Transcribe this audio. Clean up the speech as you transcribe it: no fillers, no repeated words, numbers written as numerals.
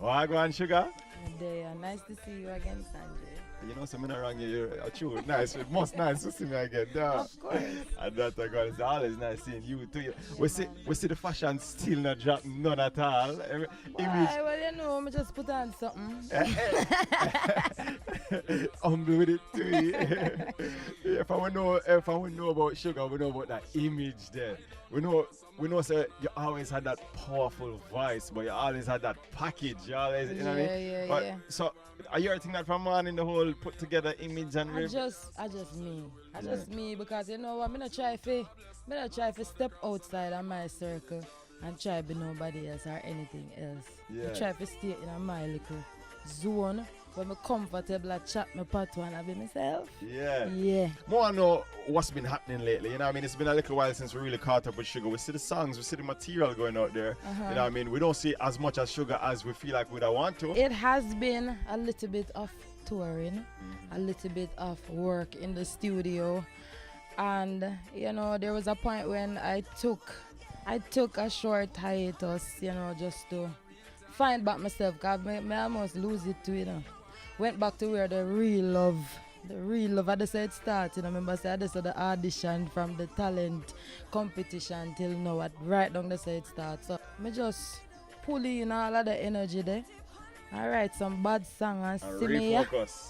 Wagwan Sugar. There, nice to see you again, Sanjay. You know, something around you, you're true. Nice, it most nice to see me again. Yeah. Of course. And that I got it's always nice seeing you too. Yeah, man. We see the fashion still not drop none at all. Image Why? Well, you know, I just put on something. humble with it too. If I would know about Sugar, we know about that image there. We know say you always had that powerful voice, but you always had that package. You always, you know what I mean? Yeah, But, yeah. so are you think that from man in the whole put together image and I just me. I just Yeah. me because you know what, I'm not try to step outside of my circle and try be nobody else or anything else. Yeah. I try to stay in my little zone where I'm comfortable and chat my part one and be myself. Yeah. Yeah. More I know what's been happening lately. You know what I mean? It's been a little while since we really caught up with Sugar. We see the songs, we see the material going out there. You know what I mean? We don't see as much as Sugar as we feel like we'd want to. It has been a little bit of touring, a little bit of work in the studio, and you know there was a point when I took a short hiatus, you know, just to find back myself, cause me almost lose it too, you know. Went back to where the real love, I just said start, you know. Remember, I just said the audition from the talent competition till now, right down the side start. So me just pull in all of the energy there. I write some bad song and And see me, yeah. refocus.